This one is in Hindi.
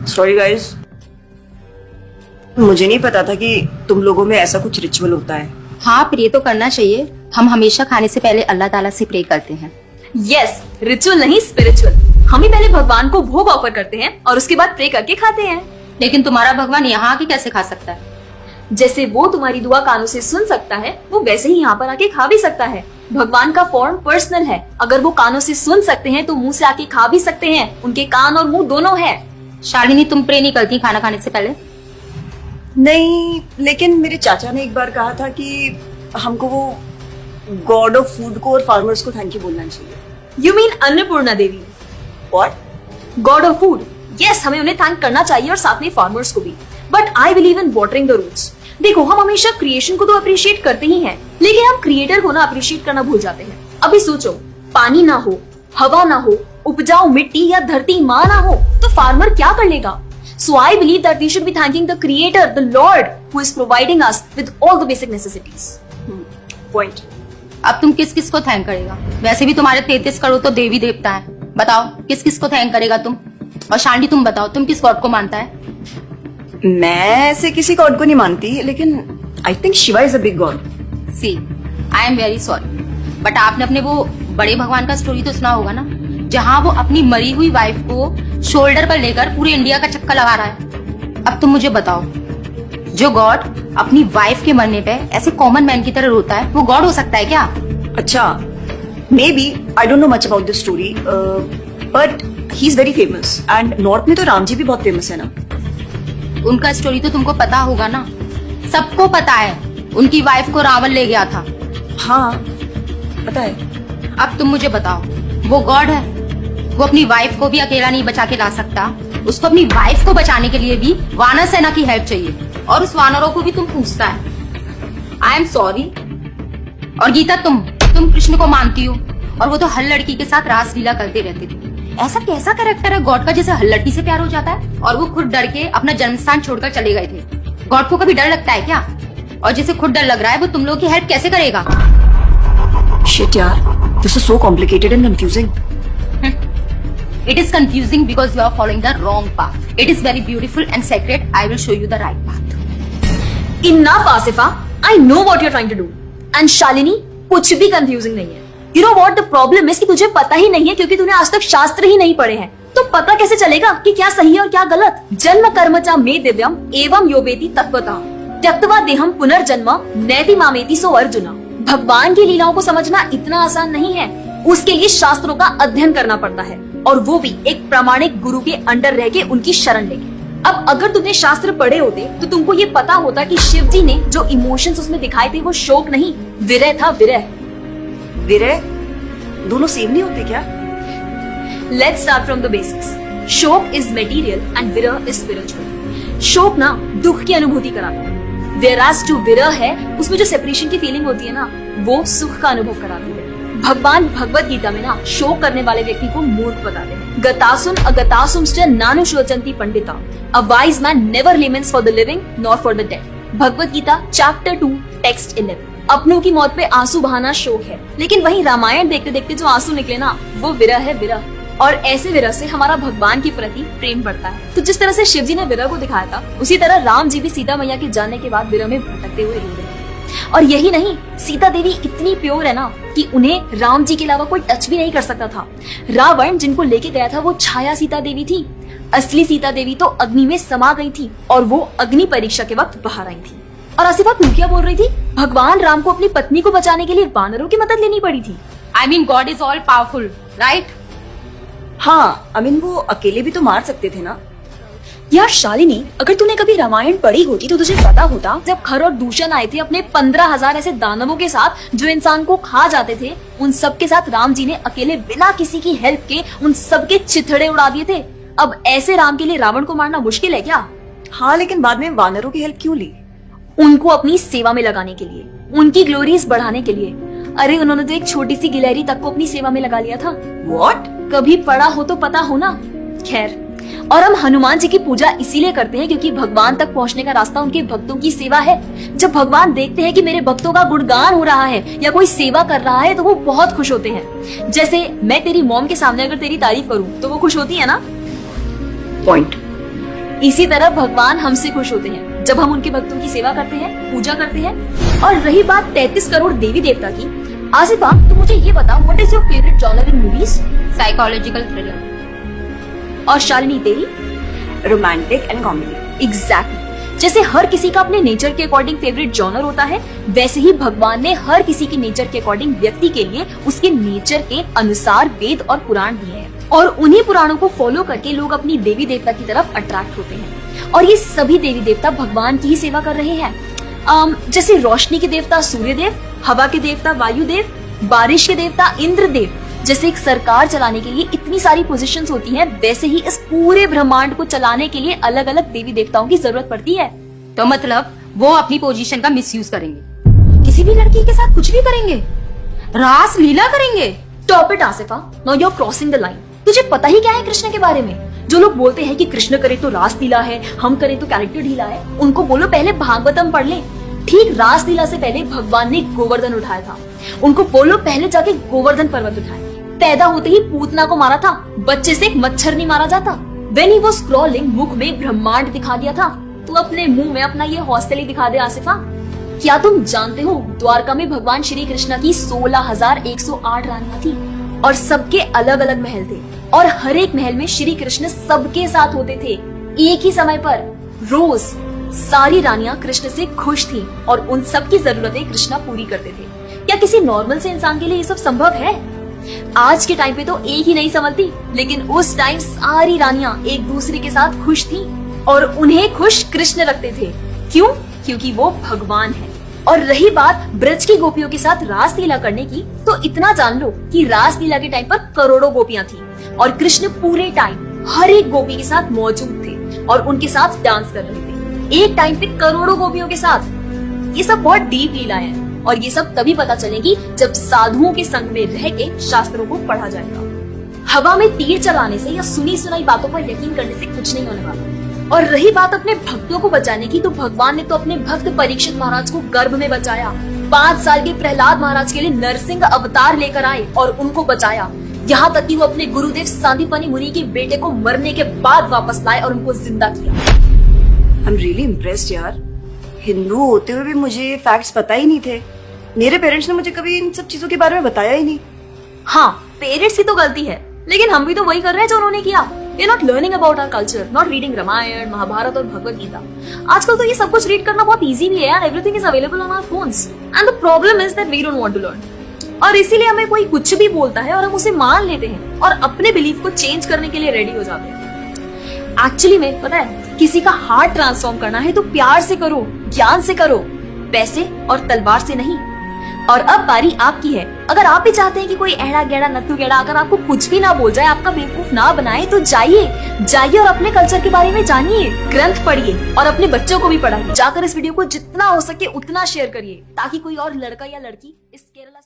सॉरी गाइस, मुझे नहीं पता था कि तुम लोगों में ऐसा कुछ रिचुअल होता है। हाँ, प्रे तो करना चाहिए। हम हमेशा खाने से पहले अल्लाह ताला से प्रे करते हैं। यस, रिचुअल नहीं स्पिरिचुअल। हम ही पहले भगवान को भोग ऑफर करते हैं और उसके बाद प्रे करके खाते हैं। लेकिन तुम्हारा भगवान यहाँ आके कैसे खा सकता है? जैसे वो तुम्हारी दुआ कानों से सुन सकता है, वो वैसे ही यहाँ पर आके खा भी सकता है। भगवान का फॉर्म पर्सनल है। अगर वो कानों से सुन सकते हैं तो मुंह से आके खा भी सकते हैं। उनके कान और मुंह दोनों है। शालिनी, तुम प्रे नहीं करती खाना खाने से पहले? नहीं, लेकिन मेरे चाचा ने एक बार कहा था कि हमको वो गॉड ऑफ फूड को और फार्मर्स को थैंक यू बोलना चाहिए। You mean Annapurna Devi? What? God of food. Yes, हमें उन्हें थैंक करना चाहिए और साथ में फार्मर्स को भी। But I believe in watering the roots. देखो, हम हमेशा क्रिएशन को तो अप्रिशिएट करते ही हैं, लेकिन हम क्रिएटर को ना अप्रिशिएट करना भूल जाते हैं। अभी सोचो, पानी ना हो, हवा ना हो, उपजाऊ मिट्टी या धरती माँ ना हो, तो फार्मर क्या कर लेगा? So I believe that we should be thanking the Creator, the Lord, who is providing us with all the basic necessities. Point. अब तुम किस किस को थैंक करेगा? वैसे भी तुम्हारे 33 करोड़ तो देवी देवता है। बताओ, किस किस को थैंक करेगा तुम? और शांति, तुम बताओ, तुम किस गॉड को मानता है? मैं ऐसे किसी गॉड को नहीं मानती, लेकिन I think Shiva is a big god. See, I am very sorry, but आपने अपने वो बड़े भगवान का स्टोरी तो सुना होगा ना, जहाँ वो अपनी मरी हुई वाइफ को शोल्डर पर लेकर पूरे इंडिया का चक्कर लगा रहा है। अब तुम मुझे बताओ, जो गॉड अपनी वाइफ के मरने पे ऐसे कॉमन मैन की तरह रोता है, वो गॉड हो सकता है क्या? अच्छा, may be, I don't know much about this story, but he is very famous and north में तो राम जी भी बहुत फेमस है ना। उनका स्टोरी तो तुमको पता होगा ना, सबको पता है। उनकी वाइफ को रावण ले गया था। हाँ, पता है। अब तुम मुझे बताओ, वो गॉड है? वो अपनी वाइफ को भी अकेला नहीं बचा के ला सकता। उसको अपनी वाइफ को बचाने के लिए भी वानर सेना की हेल्प चाहिए, और उस वानरों को भी तुम पूछता है। I am sorry. और गीता, तुम कृष्ण को मानती हो, और वो तो हर लड़की के साथ रासलीला करते रहते थे। ऐसा कैसा कैरेक्टर है गॉड का जिसे हर लड़की से प्यार हो जाता है? और वो खुद डर के अपना जन्मस्थान छोड़कर चले गए थे। गॉड को कभी डर लगता है क्या? और जिसे खुद डर लग रहा है, वो तुम लोग की हेल्प कैसे करेगा? शिट यार, this is so complicated and confusing. It is confusing because you are following the wrong path. It is very beautiful and sacred. I will show you the right path. Enough, Asifa. I know what you're trying to do. And Shalini, कुछ भी confusing नहीं है। You know what the problem is कि तुझे पता ही नहीं है, क्योंकि तूने आज तक शास्त्र ही नहीं पढ़े हैं। तो पता कैसे चलेगा कि क्या सही है और क्या गलत? जन्म कर्म च मे दिव्यम एवं योवेति तत्वतः त्यक्त्वा देहम पुनर्जन्म नैति मामेति सो अर्जुना। भगवान की लीलाओं को समझना इतना आसान नहीं है। उसके लिए शास्त्रों का अध्ययन करना पड़ता है, और वो भी एक प्रामाणिक गुरु के अंडर रह के उनकी शरण लेके। अब अगर तुमने शास्त्र पढ़े होते तो तुमको ये पता होता कि शिव जी ने जो इमोशंस उसमें दिखाए थे वो शोक नहीं, विरह था। विरह विरह दोनों सेम नहीं होते क्या? Let's start from the basics. शोक इज मटेरियल एंड विरह इज स्पिरिचुअल। शोक ना दुख की अनुभूति कराता है, whereas जो विरह है उसमें जो सेपरेशन की फीलिंग होती है ना, वो सुख का अनुभव कराती है। भगवान भगवत गीता में ना शोक करने वाले व्यक्ति को मूर्ख बताते हैं। गतासुन अगतासुंश्च नानु शोचन्ति पंडिता, a wise man never laments for the living nor for the dead. Bhagavad Gita chapter 2 text 11। अपनों की मौत पे आंसू बहाना शोक है, लेकिन वही रामायण देखते देखते जो आंसू निकले ना, वो विरह है। विरह, और ऐसे विरह से हमारा भगवान के प्रति प्रेम बढ़ता है। तो जिस तरह से शिव जी ने विरह को दिखाया था, उसी तरह राम जी भी सीता मैया के जाने के बाद विरह में भटकते हुए रो रहे हैं। और यही नहीं, सीता देवी इतनी प्योर है ना कि उन्हें राम जी के अलावा कोई टच भी नहीं कर सकता था। रावण जिनको लेके गया था वो छाया सीता देवी थी। असली सीता देवी तो अग्नि में समा गई थी, और वो अग्नि परीक्षा के वक्त बाहर आई थी। और ऐसी बात क्या बोल रही थी? भगवान राम को अपनी पत्नी को बचाने के लिए वानरों की मदद लेनी पड़ी थी। I mean, God is all powerful, right? हाँ, I mean, वो अकेले भी तो मार सकते थे ना। यार शालिनी, अगर तूने कभी रामायण पढ़ी होती तो तुझे पता होता, जब खर और दूषण आए थे अपने 15,000 ऐसे दानवों के साथ जो इंसान को खा जाते थे, उन सब के साथ राम जी ने अकेले बिना किसी की हेल्प के उन सब के चिथड़े उड़ा दिए थे। अब ऐसे राम के लिए रावण को मारना मुश्किल है क्या? हाँ, लेकिन बाद में वानरों की हेल्प क्यों ली? उनको अपनी सेवा में लगाने के लिए, उनकी ग्लोरीज बढ़ाने के लिए। अरे उन्होंने तो एक छोटी सी गिलहरी तक को अपनी सेवा में लगा लिया था। What? कभी पढ़ा हो तो पता हो ना। खैर, और हम हनुमान जी की पूजा इसीलिए करते हैं क्योंकि भगवान तक पहुंचने का रास्ता उनके भक्तों की सेवा है। जब भगवान देखते हैं कि मेरे भक्तों का गुणगान हो रहा है या कोई सेवा कर रहा है तो वो बहुत खुश होते हैं। जैसे मैं तेरी मॉम के सामने अगर तेरी तारीफ करूं तो वो खुश होती है ना। पॉइंट। इसी तरह भगवान हमसे खुश होते हैं जब हम उनके भक्तों की सेवा करते हैं, पूजा करते हैं। और रही बात 33 करोड़ देवी देवता की, आसिफा तो मुझे ये बता, what is your favourite genre in movies? Psychological thriller. और शालिनी तेरी? Romantic and comedy. एग्जैक्टली। जैसे हर किसी का अपने नेचर के अकॉर्डिंग फेवरेट जॉनर होता है, वैसे ही भगवान ने हर किसी के नेचर के अकॉर्डिंग व्यक्ति के लिए उसके नेचर के अनुसार वेद और पुराण दिए हैं। और उन्हीं पुराणों को फॉलो करके लोग अपनी देवी देवता की तरफ अट्रैक्ट होते हैं। और ये सभी देवी देवता भगवान की ही सेवा कर रहे हैं। जैसे रोशनी के देवता सूर्यदेव, हवा के देवता वायुदेव, बारिश के देवता इंद्रदेव। जैसे एक सरकार चलाने के लिए इतनी सारी पोजीशंस होती हैं, वैसे ही इस पूरे ब्रह्मांड को चलाने के लिए अलग अलग देवी देवताओं की जरूरत पड़ती है। तो मतलब वो अपनी पोजीशन का मिसयूज करेंगे, किसी भी लड़की के साथ कुछ भी करेंगे, रास लीला करेंगे। Stop it Asifa, now you are crossing the line. तुझे पता ही क्या है कृष्ण के बारे में? जो लोग बोलते हैं कि कृष्ण करे तो रास लीला है, हम करें तो कैरेक्टर ढीला है, उनको बोलो पहले भागवतम पढ़ ले। ठीक रास लीला से पहले भगवान ने गोवर्धन उठाया था। उनको बोलो पहले जाके गोवर्धन पर्वत उठाए। पैदा होते ही पूतना को मारा था, बच्चे से एक मच्छर नहीं मारा जाता। When he was crawling, मुख में ब्रह्मांड दिखा दिया था। तू अपने मुंह में अपना ये हॉस्टल ही दिखा दे आसिफा। क्या तुम जानते हो द्वारका में भगवान श्री कृष्ण की 16,108 रानियां थी और सबके अलग अलग महल थे और हर एक महल में श्री कृष्ण सबके साथ होते थे एक ही समय पर। रोज सारी रानियां कृष्ण से खुश थी और उन सब की जरूरतें कृष्णा पूरी करते थे। क्या किसी नॉर्मल से इंसान के लिए ये सब संभव है? आज के टाइम पे तो एक ही नहीं संभलती, लेकिन उस टाइम सारी रानियां एक दूसरे के साथ खुश थी और उन्हें खुश कृष्ण रखते थे। क्यों? क्योंकि वो भगवान है। और रही बात ब्रज की गोपियों के साथ रास लीला करने की, तो इतना जान लो कि रास लीला के टाइम पर करोड़ों गोपियां थी और कृष्ण पूरे टाइम हर एक गोपी के साथ मौजूद थे और उनके साथ डांस कर रहे थे एक टाइम पे करोड़ों गोपियों के साथ। ये सब बहुत डीप लीला है और ये सब तभी पता चलेगी जब साधुओं के संग में रह के शास्त्रों को पढ़ा जाएगा। हवा में तीर चलाने से या सुनी सुनाई बातों पर यकीन करने से कुछ नहीं होने वाला। और रही बात अपने भक्तों को बचाने की, तो भगवान ने तो अपने भक्त परीक्षित महाराज को गर्भ में बचाया। 5 साल के प्रहलाद महाराज के लिए नरसिंह अवतार लेकर आए और उनको बचाया। यहाँ तक कि वो अपने गुरुदेव सांदीपनि मुनि के बेटे को मरने के बाद वापस लाए और उनको जिंदा किया। आई एम रियली इम्प्रेस्ड यार। हिंदू होते हुए भी मुझे फैक्ट्स पता ही नहीं थे। मेरे पेरेंट्स ने मुझे कभी इन सब चीजों के बारे में बताया ही नहीं। हाँ, पेरेंट्स की तो गलती है, लेकिन हम भी तो वही कर रहे हैं जो उन्होंने किया। We are not learning about our culture, not reading Ramayan, Mahabharat और भगवत गीता। आजकल तो ये सब कुछ रीड करना बहुत इजी भी है यार। Everything is available on our phones. And the problem is that we don't want to learn. और इसीलिए हमें कोई कुछ भी बोलता है और हम उसे मान लेते हैं और अपने बिलीफ को चेंज करने के लिए रेडी हो जाते हैं। एक्चुअली में पता है, किसी का हार्ट ट्रांसफॉर्म करना है तो प्यार से करो, ज्ञान से करो, पैसे और तलवार से नहीं। और अब बारी आपकी है। अगर आप भी चाहते हैं कि कोई एड़ा गेड़ा नत्थु गेड़ा अगर आपको कुछ भी ना बोल जाए, आपका बेवकूफ ना बनाए, तो जाइए और अपने कल्चर के बारे में जानिए, ग्रंथ पढ़िए और अपने बच्चों को भी पढ़ाइए। जाकर इस वीडियो को जितना हो सके उतना शेयर करिए ताकि कोई और लड़का या लड़की इस केरला